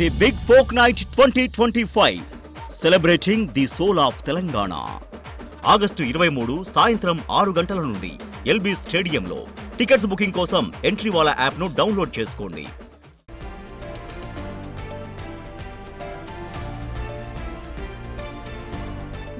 The big folk night 2025 celebrating the soul of Telangana. August 23 సాయంత్రం 6 గంటల నుండి ఎల్బీ స్టేడియంలో. టికెట్స్ బుకింగ్ కోసం ఎంట్రీవాలా యాప్ను డౌన్లోడ్ చేసుకోండి.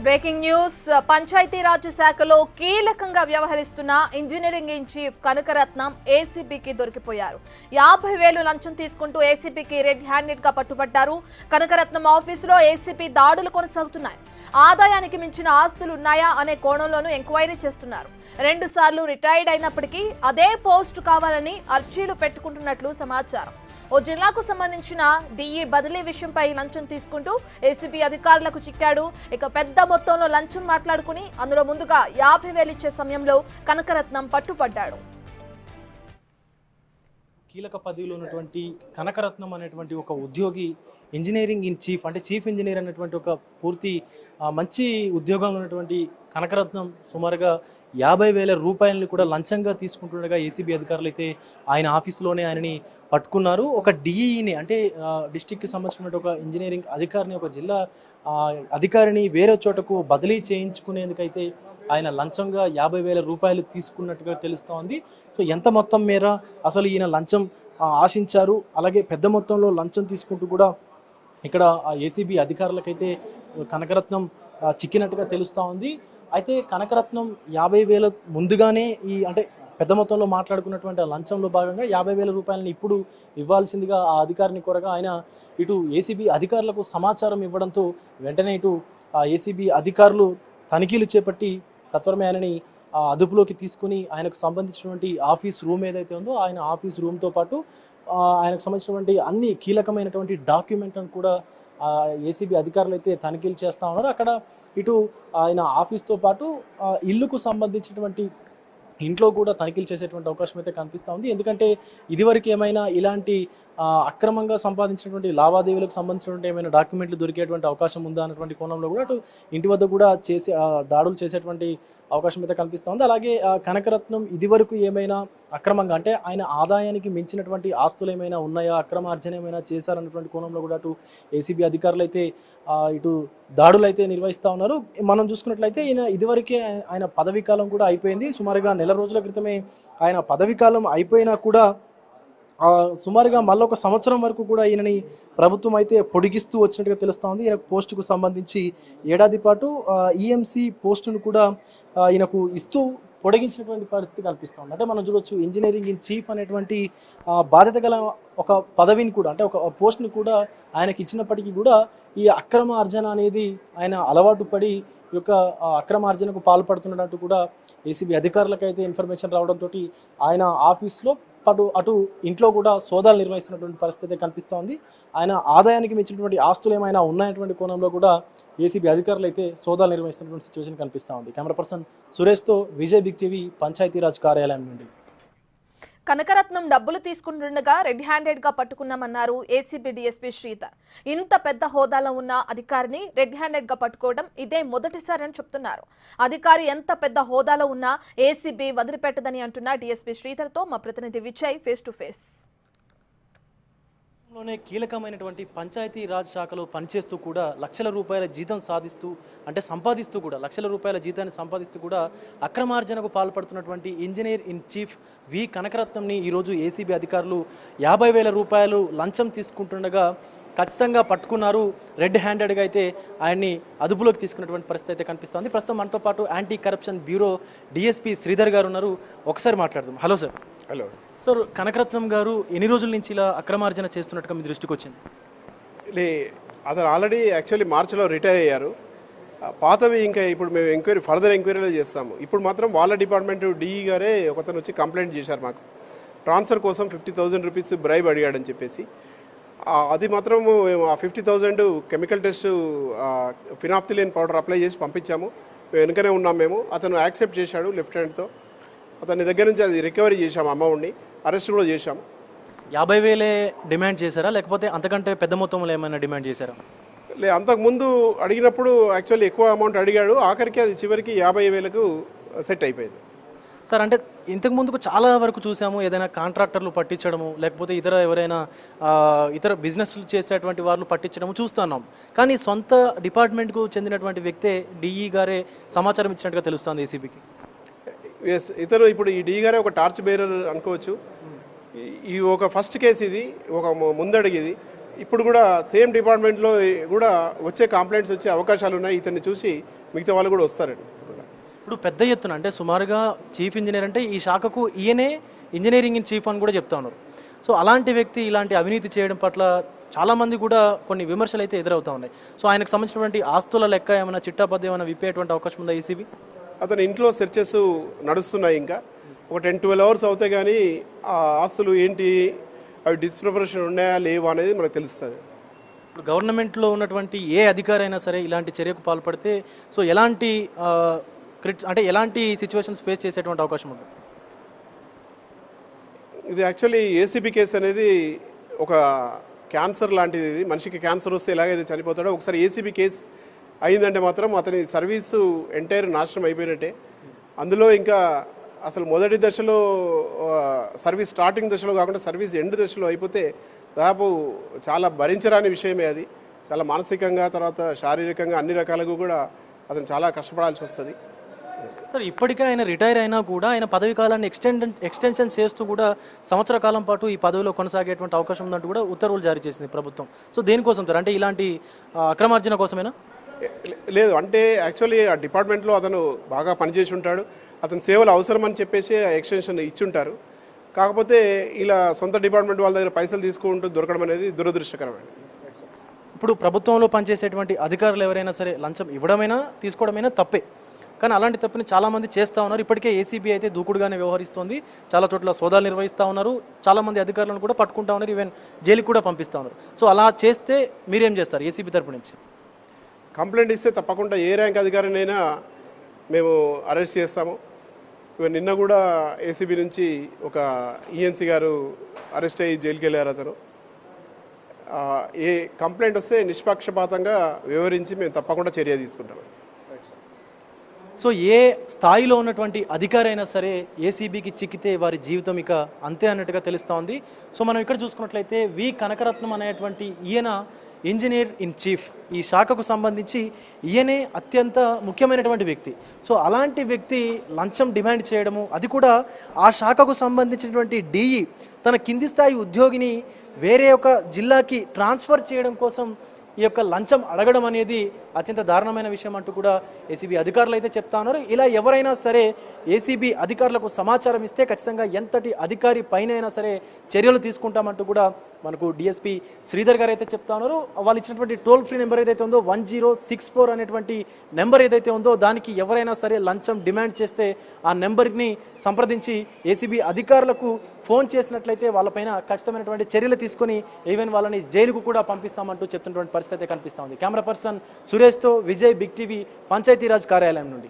Breaking news. పంచాయతీరాజ్ శాఖలో కీలకంగా వ్యవహరిస్తున్న ఇంజనీరింగ్ ఇన్ చీఫ్ కనకరత్నం ఏసీబీకి దొరికిపోయారు. 50,000 లంచం తీసుకుంటూ ఏసీబీకి రెడ్ హ్యాండెడ్ గా పట్టుబడ్డారు. కనకరత్నం ఆఫీసులో ఏసీబీ దాడులు కొనసాగుతున్నాయి. ఆదాయానికి మించిన ఆస్తులు ఉన్నాయా అనే కోణంలోనూ ఎంక్వైరీ చేస్తున్నారు. 2 సార్లు రిటైర్డ్ అయినప్పటికీ అదే పోస్టు కావాలని అర్జీలు పెట్టుకుంటున్నట్లు సమాచారం. ఓ జిల్లాకు సంబంధించిన డిఈ బదిలీ విషయంపై లంచం తీసుకుంటూ ఏసీబీ అధికారులకు చిక్కాడు. ఇక పెద్ద మొత్తంలో లంచం మాట్లాడుకుని అందులో ముందుగా 50,000 ఇచ్చే సమయంలో కనకరత్నం పట్టుపడ్డాడు. కీలక పదవిలో ఉన్నటువంటి కనకరత్నం అనేటువంటి ఒక ఉద్యోగి ఇంజనీరింగ్ ఇన్ చీఫ్ అంటే చీఫ్ ఇంజనీర్ అనేటువంటి ఒక పూర్తి మంచి ఉద్యోగంలో ఉన్నటువంటి కనకరత్నం సుమారుగా 50,000 రూపాయలని కూడా లంచంగా తీసుకుంటుండగా ఏసీబీ అధికారులు అయితే ఆయన ఆఫీసులోనే ఆయనని పట్టుకున్నారు. ఒక డిఈని అంటే డిస్టిక్కి సంబంధించిన ఒక ఇంజనీరింగ్ అధికారిని, ఒక జిల్లా అధికారిని వేరే చోటకు బదిలీ చేయించుకునేందుకైతే ఆయన లంచంగా 50,000 రూపాయలు తీసుకున్నట్టుగా తెలుస్తోంది. సో ఎంత మొత్తం మేర అసలు ఈయన లంచం ఆశించారు, అలాగే పెద్ద మొత్తంలో లంచం తీసుకుంటూ కూడా ఇక్కడ ఏసీబీ అధికారులకైతే కనకరత్నం చిక్కినట్టుగా తెలుస్తూ ఉంది. అయితే కనకరత్నం 50,000 ముందుగానే అంటే పెద్ద మొత్తంలో మాట్లాడుకున్నటువంటి లంచంలో భాగంగా 50,000 రూపాయలని ఇప్పుడు ఇవ్వాల్సిందిగా ఆ అధికారిని కోరగా ఆయన ఇటు ఏసీబీ అధికారులకు సమాచారం ఇవ్వడంతో వెంటనే ఇటు ఏసీబీ అధికారులు తనిఖీలు చేపట్టి సత్వరమే ఆయనని అదుపులోకి తీసుకుని ఆయనకు సంబంధించినటువంటి ఆఫీస్ రూమ్ ఏదైతే ఉందో ఆయన ఆఫీస్ రూమ్తో పాటు ఆయనకు సంబంధించినటువంటి అన్ని కీలకమైనటువంటి డాక్యుమెంట్లను కూడా ఏసీబీ అధికారులు అయితే తనిఖీలు చేస్తూ ఉన్నారు. అక్కడ ఇటు ఆయన ఆఫీస్తో పాటు ఇల్లుకు సంబంధించినటువంటి ఇంట్లో కూడా తనిఖీలు చేసేటువంటి అవకాశం అయితే కనిపిస్తూ ఉంది. ఎందుకంటే ఇదివరకు ఏమైనా ఇలాంటి అక్రమంగా సంపాదించినటువంటి లావాదేవీలకు సంబంధించినటువంటి ఏమైనా డాక్యుమెంట్లు దొరికేటువంటి అవకాశం ఉందా అన్నటువంటి కోణంలో కూడా అటు ఇంటి వద్ద కూడా దాడులు చేసేటువంటి అవకాశం అయితే కనిపిస్తూ ఉంది. అలాగే కనకరత్నం ఇదివరకు ఏమైనా అక్రమంగా అంటే ఆయన ఆదాయానికి మించినటువంటి ఆస్తులు ఏమైనా ఉన్నాయా, అక్రమార్జన ఏమైనా చేశారన్నటువంటి కోణంలో కూడా అటు ఏసీబీ అధికారులు అయితే ఇటు దాడులు అయితే నిర్వహిస్తూ ఉన్నారు. మనం చూసుకున్నట్లయితే ఈయన ఇదివరకే ఆయన పదవీ కాలం కూడా అయిపోయింది. సుమారుగా నెల రోజుల క్రితమే ఆయన పదవీ కాలం అయిపోయినా కూడా సుమారుగా మళ్ళీ 1 సంవత్సరం వరకు కూడా ఈయనని ప్రభుత్వం అయితే పొడిగిస్తూ వచ్చినట్టుగా తెలుస్తూ ఉంది. ఈయన పోస్టుకు సంబంధించి ఏడాది పాటు ఈఎంసీ పోస్టును కూడా ఈయనకు ఇస్తూ పొడిగించినటువంటి పరిస్థితి కనిపిస్తుంది. అంటే మనం చూడొచ్చు ఇంజనీరింగ్ ఇన్ చీఫ్ అనేటువంటి బాధ్యత గల ఒక పదవిని కూడా అంటే ఒక పోస్ట్ని కూడా ఆయనకి ఇచ్చినప్పటికీ కూడా ఈ అక్రమ అర్జన అనేది ఆయన అలవాటు పడి ఈ యొక్క అక్రమార్జనకు పాల్పడుతున్నట్టు కూడా ఏసీబీ అధికారులకైతే ఇన్ఫర్మేషన్ రావడంతో ఆయన ఆఫీస్లో అటు ఇంట్లో కూడా సోదాలు నిర్వహిస్తున్నటువంటి పరిస్థితి కనిపిస్తోంది. ఆయన ఆదాయానికి మించినటువంటి ఆస్తులు ఏమైనా ఉన్నాయటువంటి కోణంలో కూడా ఏసీబీ అధికారులు అయితే సోదాలు నిర్వహిస్తున్నటువంటి సిచ్యువేషన్ కనిపిస్తూ ఉంది. కెమెరా పర్సన్ సురేష్తో విజయ్ బిగ్ టీవీ, పంచాయతీరాజ్ కార్యాలయం నుండి. కనకరత్నం డబ్బులు తీసుకుంటుండగా రెడ్ హ్యాండెడ్ గా పట్టుకున్నామన్నారు ఏసీబీ డీఎస్పీ శ్రీధర్. ఇంత పెద్ద హోదాలో ఉన్న అధికారిని రెడ్ హ్యాండెడ్ గా పట్టుకోవడం ఇదే మొదటిసారి అని చెప్తున్నారు. అధికారి ఎంత పెద్ద హోదాలో ఉన్నా ఏసీబీ వదిలిపెట్టదని అంటున్న డీఎస్పీ శ్రీధర్ తో మా ప్రతినిధి విజయ్ ఫేస్ టు ఫేస్. లోనే కీలకమైనటువంటి పంచాయతీ రాజ్ శాఖలో పనిచేస్తూ కూడా లక్షల రూపాయల జీతం సంపాదిస్తూ కూడా లక్షల రూపాయల జీతాన్ని సంపాదిస్తూ కూడా అక్రమార్జనకు పాల్పడుతున్నటువంటి ఇంజనీర్ ఇన్ చీఫ్ వి కనకరత్నంని ఈరోజు ఏసీబీ అధికారులు 50,000 రూపాయలు లంచం తీసుకుంటుండగా ఖచ్చితంగా పట్టుకున్నారు. రెడ్ హ్యాండెడ్గా అయితే ఆయన్ని అదుపులోకి తీసుకున్నటువంటి పరిస్థితి అయితే కనిపిస్తుంది. ప్రస్తుతం మనతో పాటు anti corruption bureau DSP Sridhar గారు ఉన్నారు. ఒకసారి మాట్లాడదాం. Hello sir. Hello sir, Kanakaratnam గారు ఎన్ని రోజుల నుంచి ఇలా అక్రమార్జన చేస్తున్నట్టుగా మీ దృష్టికి వచ్చింది? అతను ఆల్రెడీ యాక్చువల్లీ మార్చిలో రిటైర్ అయ్యారు. పాతవి ఇంకా ఇప్పుడు మేము ఫర్దర్ ఎంక్వైరీలో చేస్తాము. ఇప్పుడు మాత్రం వాళ్ళ డిపార్ట్మెంట్ డిఈ గారే ఒకతను వచ్చి కంప్లైంట్ చేశారు మాకు, ట్రాన్స్ఫర్ కోసం 50,000 రూపీస్ బ్రైబ్ అడిగాడని చెప్పేసి. అది మాత్రం మేము ఆ 50,000 కెమికల్ టెస్ట్ ఫినాప్థిలిన్ పౌడర్ అప్లై చేసి పంపించాము. వెనుకనే ఉన్నాం మేము. అతను యాక్సెప్ట్ చేశాడు లెఫ్ట్ హ్యాండ్తో. అతని దగ్గర నుంచి అది రికవరీ చేశాము, అమౌంట్ని అరెస్ట్ కూడా చేశాము. 50,000 డిమాండ్ చేశారా, లేకపోతే అంతకంటే పెద్ద మొత్తంలో ఏమైనా డిమాండ్ చేశారా? అంతకుముందు అడిగినప్పుడు యాక్చువల్లీ ఎక్కువ అమౌంట్ అడిగాడు. ఆఖరికి అది చివరికి 50,000కు సెట్ అయిపోయింది. సార్ అంటే ఇంతకు ముందుకు చాలా వరకు చూసాము, ఏదైనా కాంట్రాక్టర్లు పట్టించడము లేకపోతే ఎవరైనా ఇతర బిజినెస్లు చేసేటువంటి వాళ్ళు పట్టించడము చూస్తున్నాం. కానీ సొంత డిపార్ట్మెంట్కు చెందినటువంటి వ్యక్తే డిఈ గారే సమాచారం ఇచ్చినట్టుగా తెలుస్తుంది ఏసీబీకి. ఎస్, ఇతను ఇప్పుడు ఈ డి గారే ఒక టార్చ్ బేరర్ అనుకోవచ్చు. ఈ ఒక ఫస్ట్ కేసు ఇది, ఒక ముందడుగు ఇది. ఇప్పుడు కూడా సేమ్ డిపార్ట్మెంట్లో కూడా వచ్చే కంప్లైంట్స్ వచ్చే అవకాశాలు ఉన్నాయి. ఇతన్ని చూసి మిగతా వాళ్ళు కూడా వస్తారండి. ఇప్పుడు పెద్ద ఎత్తున అంటే సుమారుగా చీఫ్ ఇంజనీర్ అంటే ఈ శాఖకు ఈయనే ఇంజనీరింగ్ ఇన్ చీఫ్ అని కూడా చెప్తా ఉన్నారు. సో అలాంటి వ్యక్తి ఇలాంటి అవినీతి చేయడం పట్ల చాలామంది కూడా కొన్ని విమర్శలు అయితే ఎదురవుతా ఉన్నాయి. సో ఆయనకు సంబంధించినటువంటి ఆస్తుల లెక్క ఏమైనా చిట్టాపద్దు ఏమైనా విప్పేటువంటి అవకాశం ఉందా ఏసీబీ? అతని ఇంట్లో సెర్చెస్ నడుస్తున్నాయి. ఇంకా ఒక 10-12 అవర్స్ అవుతాయి కానీ ఆ ఆస్తులు ఏంటి, అవి డిస్ప్రపరేషన్ ఉన్నాయా లేవా అనేది మనకు తెలుస్తుంది. ఇప్పుడు గవర్నమెంట్లో ఉన్నటువంటి ఏ అధికారి అయినా సరే ఇలాంటి చర్యకు పాల్పడితే సో ఎలాంటి అంటే ఎలాంటి సిచ్యువేషన్స్ ఫేస్ చేసేటువంటి అవకాశం ఉంది? ఇది యాక్చువల్లీ ఏసీబీ కేసు అనేది ఒక క్యాన్సర్ లాంటిది. ఇది మనిషికి క్యాన్సర్ వస్తే ఎలాగైతే చనిపోతాడో ఒకసారి ఏసీబీ కేసు అయిందంటే మాత్రం అతని సర్వీసు ఎంటైర్ నాశనం అయిపోయినట్టే. అందులో ఇంకా అసలు మొదటి దశలో సర్వీస్ స్టార్టింగ్ దశలో కాకుండా సర్వీస్ ఎండ్ దశలో అయిపోతే దాదాపు చాలా భరించరాని విషయమే అది. చాలా మానసికంగా తర్వాత శారీరకంగా అన్ని రకాలుగా కూడా అతను చాలా కష్టపడాల్సి వస్తుంది. సార్ ఇప్పటికే ఆయన రిటైర్ అయినా కూడా ఆయన పదవి కాలాన్ని ఎక్స్టెన్షన్ చేస్తూ కూడా సంవత్సర కాలం పాటు ఈ పదవిలో కొనసాగేటువంటి అవకాశం ఉందంటూ కూడా ఉత్తర్వులు జారీ చేసింది ప్రభుత్వం. సో దేనికోసం సార్, అంటే ఇలాంటి అక్రమార్జన కోసమేనా? లేదు, అంటే యాక్చువల్లీ ఆ డిపార్ట్మెంట్లో అతను బాగా పనిచేసి ఉంటాడు. అతని సేవలు అవసరం అని చెప్పేసి ఎక్స్టెన్షన్ ఇచ్చుంటారు. కాకపోతే ఇలా సొంత డిపార్ట్మెంట్ వాళ్ళ దగ్గర పైసలు తీసుకుంటూ దొరకడం అనేది దురదృష్టకరమైనది. ఇప్పుడు ప్రభుత్వంలో పనిచేసేటువంటి అధికారులు ఎవరైనా సరే లంచం ఇవ్వడమైనా తీసుకోవడమైనా తప్పే, కానీ అలాంటి తప్పుని చాలామంది చేస్తూ ఉన్నారు. ఇప్పటికే ఏసీబీ అయితే దూకుడుగానే వ్యవహరిస్తోంది. చాలా చోట్ల సోదాలు నిర్వహిస్తూ ఉన్నారు. చాలామంది అధికారులను కూడా పట్టుకుంటా ఉన్నారు, ఈవెన్ జైలుకి కూడా పంపిస్తూ ఉన్నారు. సో అలా చేస్తే మీరేం చేస్తారు ఏసీబీ తరపు నుంచి? కంప్లైంట్ ఇస్తే తప్పకుండా ఏ ర్యాంక్ అధికారినైనా మేము అరెస్ట్ చేస్తాము. ఇవన్నీ నిన్న కూడా ఏసీబీ నుంచి ఒక ఈఎన్సీ గారు అరెస్ట్ అయ్యి జైలుకి వెళ్ళారు. అతను ఏ కంప్లైంట్ వస్తే నిష్పక్షపాతంగా వివరించి మేము తప్పకుండా చర్య తీసుకుంటాం. సో ఏ స్థాయిలో ఉన్నటువంటి అధికారి అయినా సరే ఏసీబీకి చిక్కితే వారి జీవితం ఇక అంతే అన్నట్టుగా తెలుస్తూ ఉంది. సో మనం ఇక్కడ చూసుకున్నట్లయితే వి కనకరత్నం అనేటువంటి ఈయన ఇంజనీర్ ఇన్ చీఫ్. ఈ శాఖకు సంబంధించి ఈయనే అత్యంత ముఖ్యమైనటువంటి వ్యక్తి. సో అలాంటి వ్యక్తి లంచం డిమాండ్ చేయడము, అది కూడా ఆ శాఖకు సంబంధించినటువంటి డిఈ తన కింది స్థాయి ఉద్యోగిని వేరే ఒక జిల్లాకి ట్రాన్స్ఫర్ చేయడం కోసం ఈ యొక్క లంచం అడగడం అనేది అత్యంత దారుణమైన విషయం అంటూ కూడా ఏసీబీ అధికారులు అయితే చెప్తా ఉన్నారు. ఇలా ఎవరైనా సరే ఏసీబీ అధికారులకు సమాచారం ఇస్తే ఖచ్చితంగా ఎంతటి అధికారి పైన అయినా సరే చర్యలు తీసుకుంటామంటూ కూడా మనకు డిఎస్పీ శ్రీధర్ గారు అయితే చెప్తా ఉన్నారు. వాళ్ళు ఇచ్చినటువంటి టోల్ ఫ్రీ నెంబర్ ఏదైతే ఉందో 1064 అనేటువంటి నెంబర్ ఏదైతే ఉందో దానికి ఎవరైనా సరే లంచం డిమాండ్ చేస్తే ఆ నెంబర్ని సంప్రదించి ఏసీబీ అధికారులకు ఫోన్ చేసినట్లయితే వాళ్ళపైన ఖచ్చితమైనటువంటి చర్యలు తీసుకొని ఈవెన్ వాళ్ళని జైలుకు కూడా పంపిస్తామంటూ చెప్తున్నటువంటి పరిస్థితి కనిపిస్తూ ఉంది. కెమెరా పర్సన్ సురేష్తో విజయ్, బిగ్ టీవీ, పంచాయతీరాజ్ కార్యాలయం నుండి.